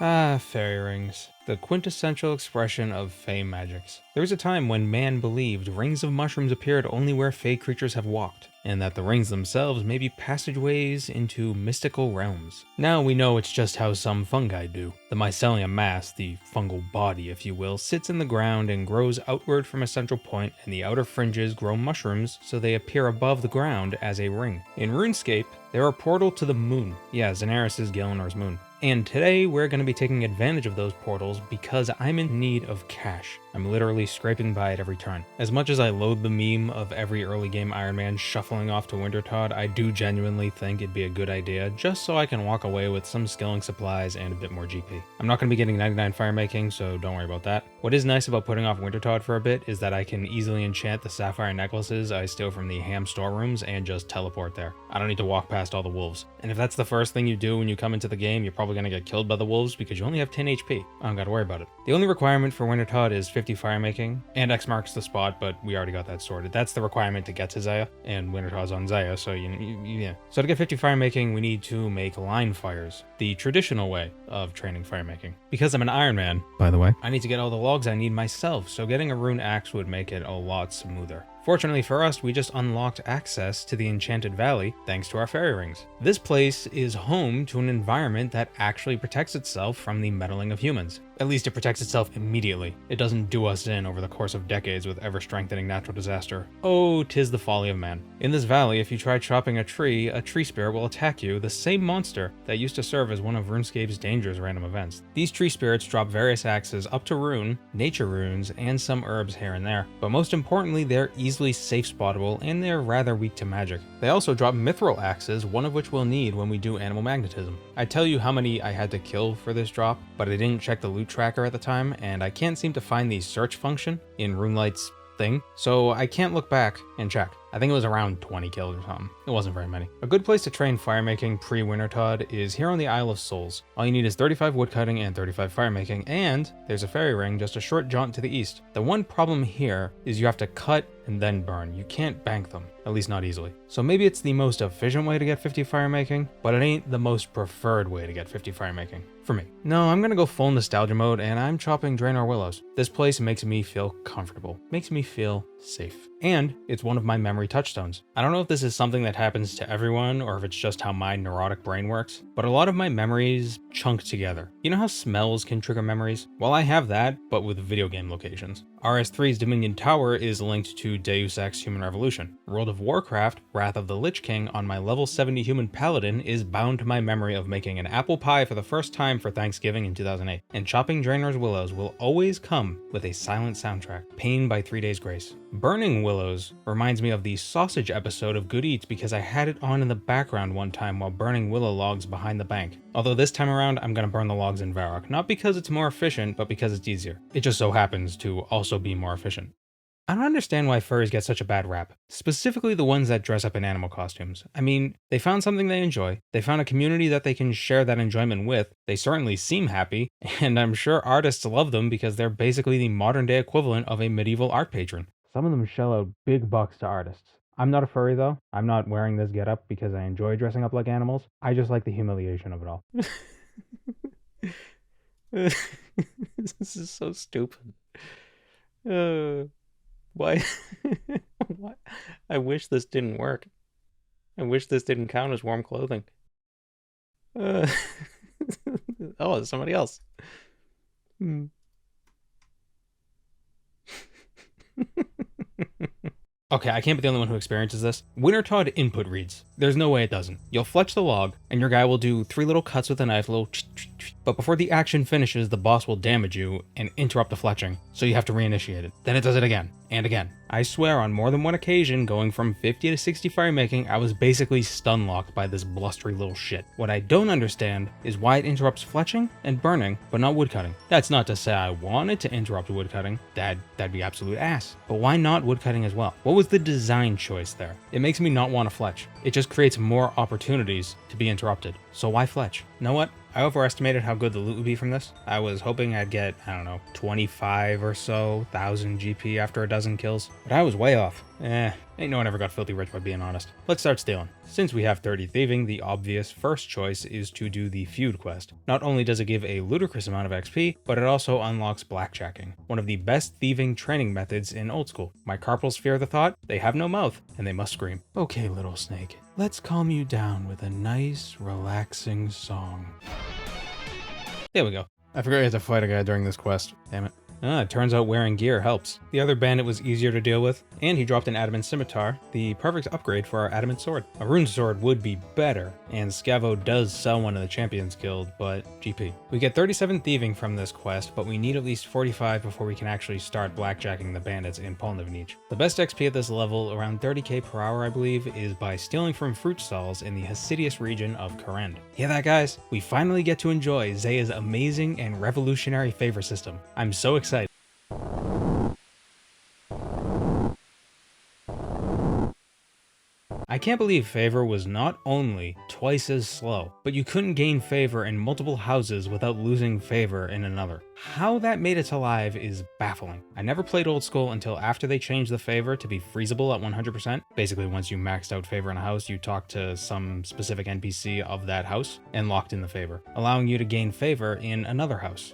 Ah, fairy rings. The quintessential expression of fey magics. There was a time when man believed rings of mushrooms appeared only where fey creatures have walked, and that the rings themselves may be passageways into mystical realms. Now we know it's just how some fungi do. The mycelium mass, the fungal body if you will, sits in the ground and grows outward from a central point, and the outer fringes grow mushrooms so they appear above the ground as a ring. In RuneScape, they're a portal to the moon. Yeah, Zenaris is Gillinor's moon. And today we're going to be taking advantage of those portals because I'm in need of cash. I'm literally scraping by at every turn. As much as I loathe the meme of every early game Ironman shuffling off to Wintertodt, I do genuinely think it'd be a good idea just so I can walk away with some skilling supplies and a bit more GP. I'm not going to be getting 99 firemaking, so don't worry about that. What is nice about putting off Wintertodt for a bit is that I can easily enchant the sapphire necklaces I steal from the ham storerooms and just teleport there. I don't need to walk past all the wolves. And if that's the first thing you do when you come into the game, you're probably going to get killed by the wolves because you only have 10 HP. I don't got to worry about it. The only requirement for Wintertodt is 50 firemaking, and X marks the spot, but we already got that sorted. That's the requirement to get to Zaya, and Wintertodt on Zaya, so yeah. So to get 50 firemaking, we need to make line fires, the traditional way of training firemaking. Because I'm an Ironman, by the way, I need to get all the logs I need myself, so getting a rune axe would make it a lot smoother. Fortunately for us, we just unlocked access to the Enchanted Valley thanks to our fairy rings. This place is home to an environment that actually protects itself from the meddling of humans. At least it protects itself immediately. It doesn't do us in over the course of decades with ever-strengthening natural disaster. Oh, 'tis the folly of man. In this valley, if you try chopping a tree spirit will attack you, the same monster that used to serve as one of RuneScape's dangerous random events. These tree spirits drop various axes up to rune, nature runes, and some herbs here and there. But most importantly, they're easily safe spottable, and they're rather weak to magic. They also drop mithril axes, one of which we'll need when we do animal magnetism. I tell you how many I had to kill for this drop, but I didn't check the loot tracker at the time, and I can't seem to find the search function in RuneLight's thing, so I can't look back and check. I think it was around 20 kills or something. It wasn't very many. A good place to train firemaking pre-Wintertodt is here on the Isle of Souls. All you need is 35 woodcutting and 35 firemaking, and there's a fairy ring just a short jaunt to the east. The one problem here is you have to cut and then burn. You can't bank them, at least not easily. So maybe it's the most efficient way to get 50 firemaking, but it ain't the most preferred way to get 50 firemaking. For me. No, I'm gonna go full nostalgia mode and I'm chopping Draenor Willows. This place makes me feel comfortable, makes me feel safe. And it's one of my memory touchstones. I don't know if this is something that happens to everyone or if it's just how my neurotic brain works, but a lot of my memories chunk together. You know how smells can trigger memories? Well, I have that, but with video game locations. RS3's Dominion Tower is linked to Deus Ex Human Revolution. World of Warcraft, Wrath of the Lich King on my level 70 human paladin is bound to my memory of making an apple pie for the first time for Thanksgiving in 2008. And chopping Draenor's Willows will always come with a silent soundtrack, Pain by 3 Days Grace. Burning Willows reminds me of the sausage episode of Good Eats because I had it on in the background one time while burning willow logs behind the bank. Although this time around, I'm gonna burn the logs in Varrock, not because it's more efficient, but because it's easier. It just so happens to also be more efficient. I don't understand why furries get such a bad rap, specifically the ones that dress up in animal costumes. I mean, they found something they enjoy, they found a community that they can share that enjoyment with, they certainly seem happy, and I'm sure artists love them because they're basically the modern day equivalent of a medieval art patron. Some of them shell out big bucks to artists. I'm not a furry though. I'm not wearing this getup because I enjoy dressing up like animals. I just like the humiliation of it all. This is so stupid. Why? Why? I wish this didn't work. I wish this didn't count as warm clothing. Oh, it's somebody else. Okay, I can't be the only one who experiences this. Wintertodt input reads. There's no way it doesn't. You'll fletch the log, and your guy will do 3 little cuts with a knife, but before the action finishes, the boss will damage you and interrupt the fletching, so you have to reinitiate it. Then it does it again, and again. I swear on more than one occasion, going from 50 to 60 firemaking, I was basically stun locked by this blustery little shit. What I don't understand is why it interrupts fletching and burning, but not woodcutting. That's not to say I wanted to interrupt woodcutting. That'd be absolute ass. But why not woodcutting as well? What was the design choice there? It makes me not want to fletch. It just creates more opportunities to be interrupted. so why Fletch? You know what? I overestimated how good the loot would be from this. I was hoping I'd get, I don't know, 25 or so thousand GP after a dozen kills, but I was way off. Ain't no one ever got filthy rich by being honest. Let's start stealing. Since we have 30 thieving, the obvious first choice is to do the feud quest. Not only does it give a ludicrous amount of XP, but it also unlocks blackjacking, one of the best thieving training methods in old school. My carpals fear the thought, they have no mouth, and they must scream. Okay, little snake, let's calm you down with a nice, relaxing song. There we go. I forgot you had to fight a guy during this quest. Damn it. It turns out wearing gear helps. The other bandit was easier to deal with, and he dropped an adamant scimitar, the perfect upgrade for our adamant sword. A rune sword would be better, and Scavo does sell one in the Champions Guild, but GP. We get 37 thieving from this quest, but we need at least 45 before we can actually start blackjacking the bandits in Polnivnic. The best XP at this level, around 30k per hour I believe, is by stealing from fruit stalls in the Hasidius region of Kharid. Hear that, guys? We finally get to enjoy Zea's amazing and revolutionary favor system. I'm so excited. I can't believe favor was not only twice as slow, but you couldn't gain favor in multiple houses without losing favor in another. How that made it to live is baffling. I never played old school until after they changed the favor to be freezable at 100%. Basically, once you maxed out favor in a house, you talk to some specific NPC of that house and locked in the favor, allowing you to gain favor in another house.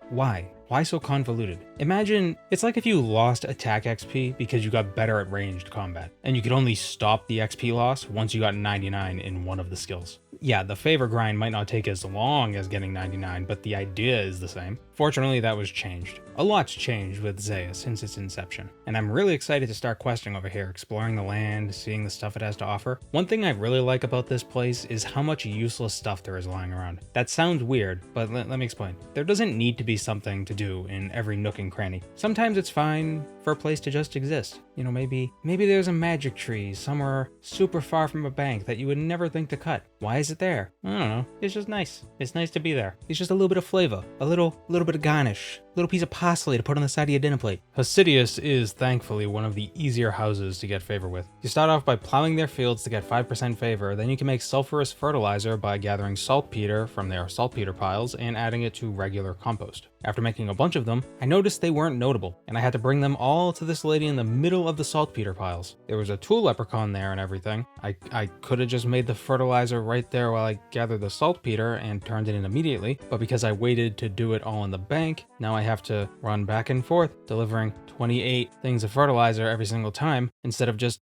Why? Why so convoluted? Imagine, it's like if you lost attack XP because you got better at ranged combat, and you could only stop the XP loss once you got 99 in one of the skills. Yeah, the favor grind might not take as long as getting 99, but the idea is the same. Fortunately, that was changed. A lot's changed with Zea since its inception, and I'm really excited to start questing over here, exploring the land, seeing the stuff it has to offer. One thing I really like about this place is how much useless stuff there is lying around. That sounds weird, but let me explain. There doesn't need to be something to do in every nook and cranny. Sometimes it's fine for a place to just exist. You know, maybe there's a magic tree somewhere super far from a bank that you would never think to cut. Why is it there? I don't know. It's just nice. It's nice to be there. It's just a little bit of flavor, a little bit of garnish, a little piece of parsley to put on the side of your dinner plate. Hasidius is thankfully one of the easier houses to get favor with. You start off by plowing their fields to get 5% favor, then you can make sulfurous fertilizer by gathering saltpeter from their saltpeter piles and adding it to regular compost. After making a bunch of them, I noticed they weren't notable, and I had to bring them all to this lady in the middle of the saltpeter piles. There was a tool leprechaun there and everything. I could have just made the fertilizer right there while I gathered the saltpeter and turned it in immediately, but because I waited to do it all in the bank, now I have to run back and forth, delivering 28 things of fertilizer every single time, instead of just...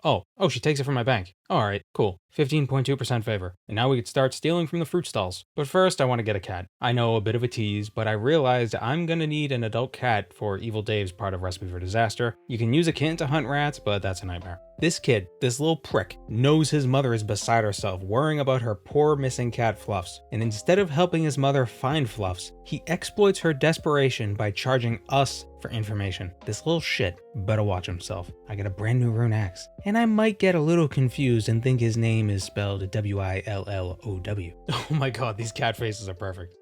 Oh, she takes it from my bank. Alright, cool. 15.2% favor. And now we could start stealing from the fruit stalls. But first, I want to get a cat. I know, a bit of a tease, but I realized I'm gonna need an adult cat for Evil Dave's part of Recipe for Disaster. You can use a kitten to hunt rats, but that's a nightmare. This kid, this little prick, knows his mother is beside herself, worrying about her poor missing cat Fluffs. And instead of helping his mother find Fluffs, he exploits her desperation by charging us for information. This little shit better watch himself. I got a brand new rune axe, and I might get a little confused and think his name is spelled W-I-L-L-O-W. Oh my god, these cat faces are perfect.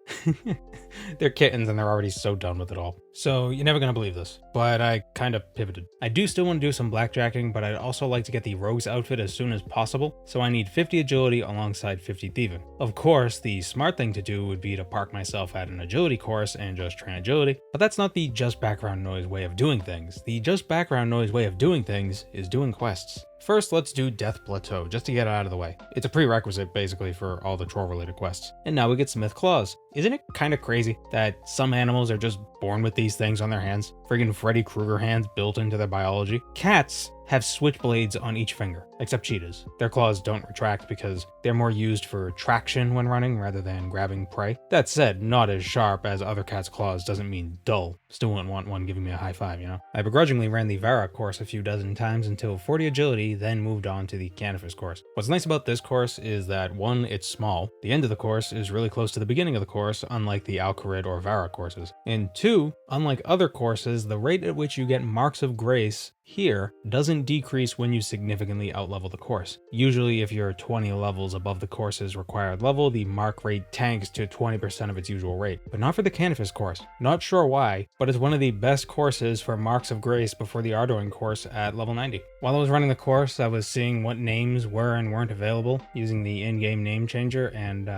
They're kittens and they're already so done with it all. So you're never gonna believe this, but I kind of pivoted. I do still want to do some blackjacking, but I'd also like to get the rogue's outfit as soon as possible, so I need 50 agility alongside 50 thieving. Of course, the smart thing to do would be to park myself at an agility course and just train agility, but that's not the just background noise way of doing things. The just background noise way of doing things is doing quests. First, let's do Death Plateau, just to get it out of the way. It's a prerequisite, basically, for all the troll-related quests. And now we get Smith Claws. Isn't it kind of crazy that some animals are just born with these things on their hands? Friggin' Freddy Krueger hands built into their biology. Cats have switchblades on each finger, except cheetahs. Their claws don't retract because they're more used for traction when running rather than grabbing prey. That said, not as sharp as other cats' claws doesn't mean dull. Still wouldn't want one giving me a high five, you know? I begrudgingly ran the Valk course a few dozen times until 40 agility, then moved on to the Canifis course. What's nice about this course is that 1, it's small. The end of the course is really close to the beginning of the course, unlike the Kharid or Valk courses. And 2, 2, unlike other courses, the rate at which you get marks of grace here doesn't decrease when you significantly outlevel the course. Usually if you're 20 levels above the course's required level, the mark rate tanks to 20% of its usual rate, but not for the Canifis course. Not sure why, but it's one of the best courses for marks of grace before the Arduin course at level 90. While I was running the course, I was seeing what names were and weren't available using the in-game name changer, and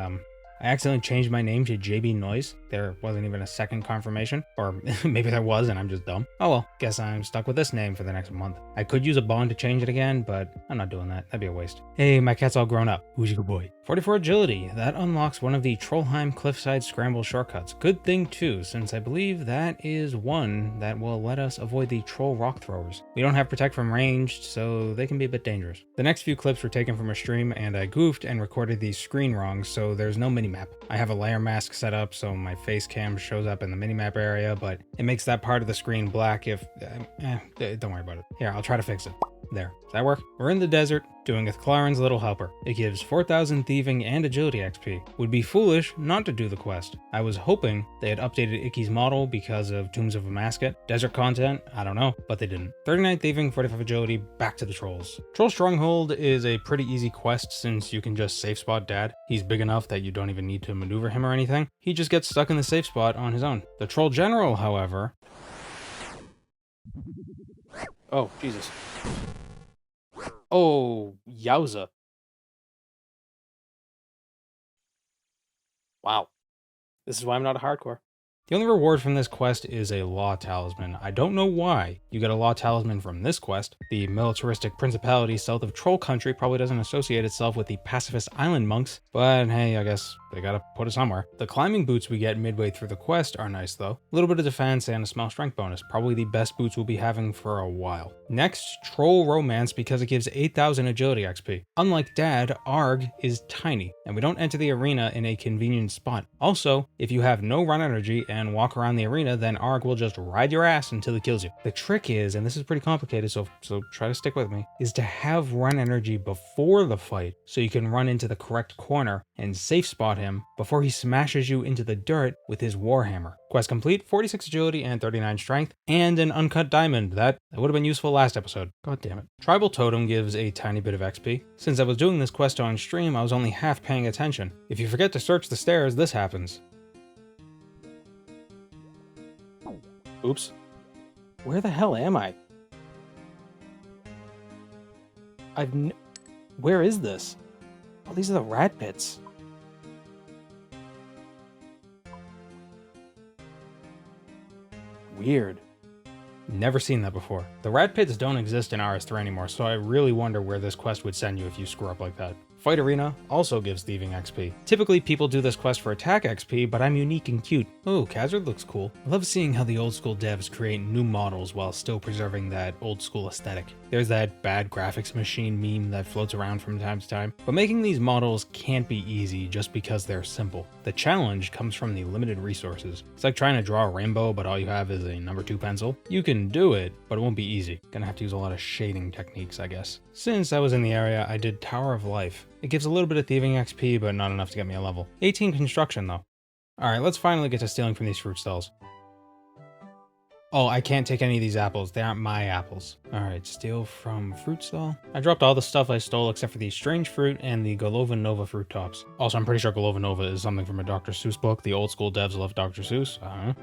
I accidentally changed my name to JB Noise. There wasn't even a second confirmation, or maybe there was and I'm just dumb. Oh well, guess I'm stuck with this name for the next month. I could use a bond to change it again, but I'm not doing that. That'd be a waste. Hey, my cat's all grown up. Who's your good boy? 44 agility. That unlocks one of the Trollheim Cliffside Scramble shortcuts. Good thing too, since I believe that is one that will let us avoid the troll rock throwers. We don't have protect from ranged, so they can be a bit dangerous. The next few clips were taken from a stream, and I goofed and recorded the screen wrong, so there's no minimap. I have a layer mask set up so my face cam shows up in the minimap area, but it makes that part of the screen black if... don't worry about it. Here, I'll try to fix it. There. Does that work? We're in the desert, doing a Claren's Little Helper. It gives 4,000 thieving and agility XP. Would be foolish not to do the quest. I was hoping they had updated Icky's model because of Tombs of a Masket. Desert content? I don't know, but they didn't. 39 thieving, 45 agility, back to the trolls. Troll Stronghold is a pretty easy quest since you can just safe spot Dad. He's big enough that you don't even need to maneuver him or anything. He just gets stuck in the safe spot on his own. The Troll General, however... Oh, Jesus. Oh, yowza. Wow. This is why I'm not a hardcore. The only reward from this quest is a law talisman. I don't know why you get a law talisman from this quest. The militaristic principality south of Troll Country probably doesn't associate itself with the pacifist island monks, but hey, I guess they gotta put it somewhere. The climbing boots we get midway through the quest are nice though. A little bit of defense and a small strength bonus. Probably the best boots we'll be having for a while. Next, Troll Romance because it gives 8,000 agility XP. Unlike Dad, Arg is tiny, and we don't enter the arena in a convenient spot. Also, if you have no run energy and walk around the arena, then Arg will just ride your ass until he kills you. The trick is, and this is pretty complicated, so try to stick with me, is to have run energy before the fight so you can run into the correct corner and safe spot him before he smashes you into the dirt with his warhammer. Quest complete, 46 agility and 39 strength, and an uncut diamond. That would have been useful last episode. God damn it. Tribal Totem gives a tiny bit of XP. Since I was doing this quest on stream, I was only half paying attention. If you forget to search the stairs, this happens. Oops. Where the hell am I? Where is this? Oh, these are the rat pits. Weird. Never seen that before. The rat pits don't exist in RS3 anymore, so I really wonder where this quest would send you if you screw up like that. Fight Arena also gives thieving XP. Typically people do this quest for attack XP, but I'm unique and cute. Oh, Kharid looks cool. I love seeing how the old school devs create new models while still preserving that old school aesthetic. There's that bad graphics machine meme that floats around from time to time, but making these models can't be easy just because they're simple. The challenge comes from the limited resources. It's like trying to draw a rainbow, but all you have is a number 2 pencil. You can do it, but it won't be easy. Gonna have to use a lot of shading techniques, I guess. Since I was in the area, I did Tower of Life. It gives a little bit of thieving XP, but not enough to get me a level. 18 construction though. Alright, let's finally get to stealing from these fruit stalls. Oh, I can't take any of these apples. They aren't my apples. Alright, steal from fruit stall. I dropped all the stuff I stole except for the strange fruit and the Golova Nova fruit tops. Also, I'm pretty sure Golova Nova is something from a Dr. Seuss book. The old school devs love Dr. Seuss.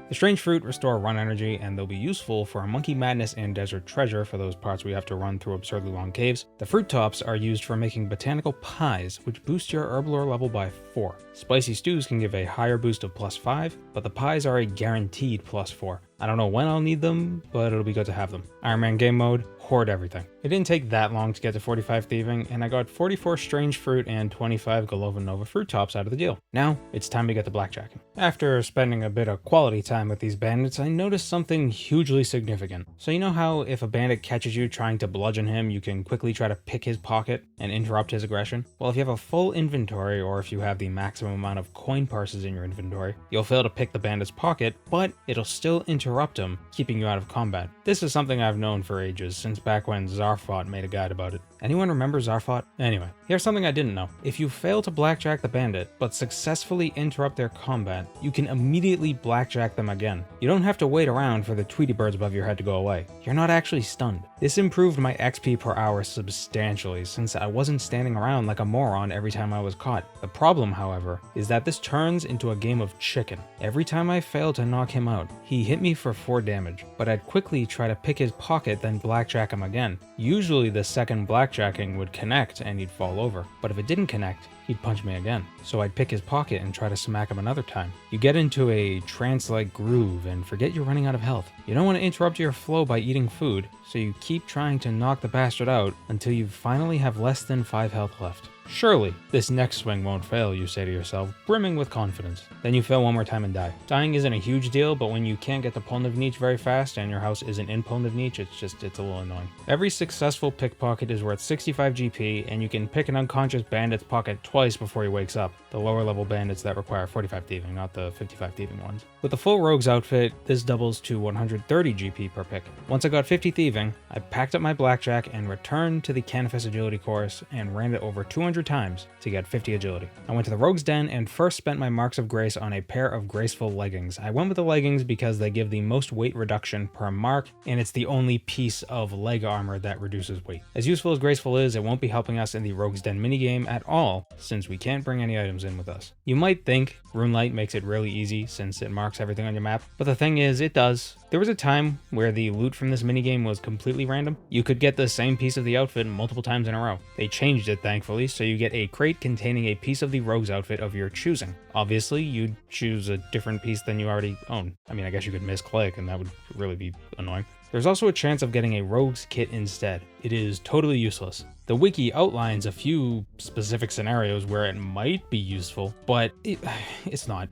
The strange fruit restore run energy, and they'll be useful for Monkey Madness and Desert Treasure for those parts we have to run through absurdly long caves. The fruit tops are used for making botanical pies, which boost your herblore level by 4. Spicy stews can give a higher boost of +5, but the pies are a guaranteed +4. I don't know when I'll need them, but it'll be good to have them. Ironman game mode, hoard everything. It didn't take that long to get to 45 thieving, and I got 44 strange fruit and 25 Golova Nova fruit tops out of the deal. Now, it's time to get the blackjacking. After spending a bit of quality time with these bandits, I noticed something hugely significant. So you know how if a bandit catches you trying to bludgeon him, you can quickly try to pick his pocket and interrupt his aggression? Well, if you have a full inventory, or if you have the maximum amount of coin purses in your inventory, you'll fail to pick the bandit's pocket, but it'll still interrupt him, keeping you out of combat. This is something I've known for ages, since since back when Zarfot made a guide about it. Anyone remember Zarfot? Anyway, here's something I didn't know. If you fail to blackjack the bandit, but successfully interrupt their combat, you can immediately blackjack them again. You don't have to wait around for the Tweety birds above your head to go away. You're not actually stunned. This improved my XP per hour substantially, since I wasn't standing around like a moron every time I was caught. The problem, however, is that this turns into a game of chicken. Every time I failed to knock him out, he hit me for 4 damage, but I'd quickly try to pick his pocket then blackjack him again. Usually the second blackjacking would connect and he'd fall over, but if it didn't connect, he'd punch me again. So I'd pick his pocket and try to smack him another time. You get into a trance-like groove and forget you're running out of health. You don't want to interrupt your flow by eating food, so you keep trying to knock the bastard out until you finally have less than 5 health left. Surely, this next swing won't fail, you say to yourself, brimming with confidence. Then you fail one more time and die. Dying isn't a huge deal, but when you can't get to Polnivniche very fast and your house isn't in Polnivniche, it's a little annoying. Every successful pickpocket is worth 65 GP, and you can pick an unconscious bandit's pocket twice before he wakes up. The lower level bandits that require 45 thieving, not the 55 thieving ones. With the full rogue's outfit, this doubles to 130 GP per pick. Once I got 50 thieving, I packed up my blackjack and returned to the Canifest agility course and ran it over 200 times to get 50 agility. I went to the Rogue's Den and first spent my marks of grace on a pair of graceful leggings. I went with the leggings because they give the most weight reduction per mark, and it's the only piece of leg armor that reduces weight. As useful as graceful is, it won't be helping us in the Rogue's Den minigame at all, since we can't bring any items in with us. You might think Runelight makes it really easy since it marks everything on your map, but the thing is, it does. There was a time where the loot from this minigame was completely random. You could get the same piece of the outfit multiple times in a row. They changed it, thankfully, so you get a crate containing a piece of the rogue's outfit of your choosing. Obviously, you'd choose a different piece than you already own. I mean, I guess you could misclick, and that would really be annoying. There's also a chance of getting a rogue's kit instead. It is totally useless. The wiki outlines a few specific scenarios where it might be useful, but it's not.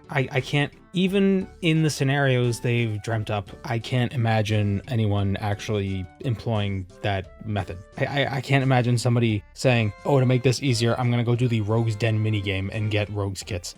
I can't, even in the scenarios they've dreamt up, I can't imagine anyone actually employing that method. I can't imagine somebody saying, oh, to make this easier, I'm gonna go do the Rogue's Den minigame and get rogue's kits.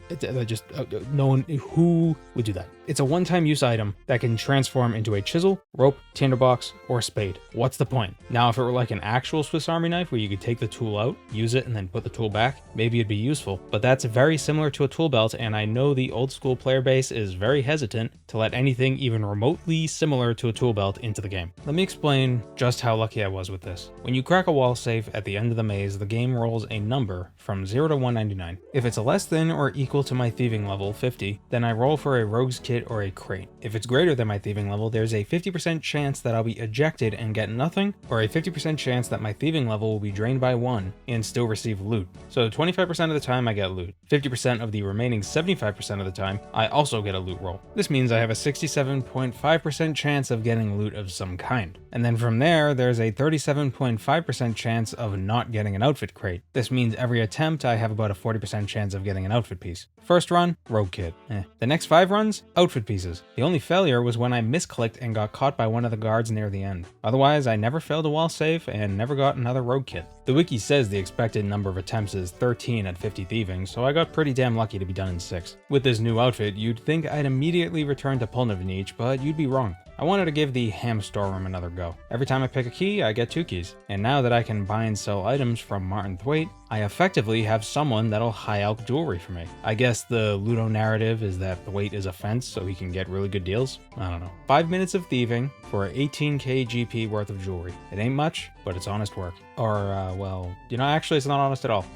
No one who would do that. It's a one-time use item that can transform into a chisel, rope, tinderbox, or spade. What's the point? Now, if it were like an actual Swiss Army knife where you could take the tool out, use it, and then put the tool back, maybe it'd be useful, but that's very similar to a tool belt, and I know the old school player base is very hesitant to let anything even remotely similar to a tool belt into the game. Let me explain just how lucky I was with this. When you crack a wall safe at the end of the maze, the game rolls a number from 0 to 199. If it's less than or equal to my thieving level, 50, then I roll for a rogue's kit or a crate. If it's greater than my thieving level, there's a 50% chance that I'll be ejected and get nothing, or a 50% chance that my thieving level will be drained by 1 and still receive loot. So 25% of the time I get loot. 50% of the remaining 75% of the time, I also get a loot roll. This means I have a 67.5% chance of getting loot of some kind. And then from there, there's a 37.5% chance of not getting an outfit crate. This means every attempt I have about a 40% chance of getting an outfit piece. First run, rogue kit. The next 5 runs, outfit pieces. The only failure was when I misclicked and got caught by one of the guards near the end. Otherwise, I never failed a wall safe and never got another rogue kit. The wiki says the expected number of attempts is 13 at 50 thieving, so I got pretty damn lucky to be done in 6. With this new outfit, you'd think I'd immediately return to Polnivniche, but you'd be wrong. I wanted to give the ham storeroom another go. Every time I pick a key, I get 2 keys. And now that I can buy and sell items from Martin Thwaite, I effectively have someone that'll high elk jewelry for me. I guess the Ludo narrative is that Thwaite is a fence so he can get really good deals. I don't know. 5 minutes of thieving for 18k GP worth of jewelry. It ain't much, but it's honest work. Or, well, actually it's not honest at all.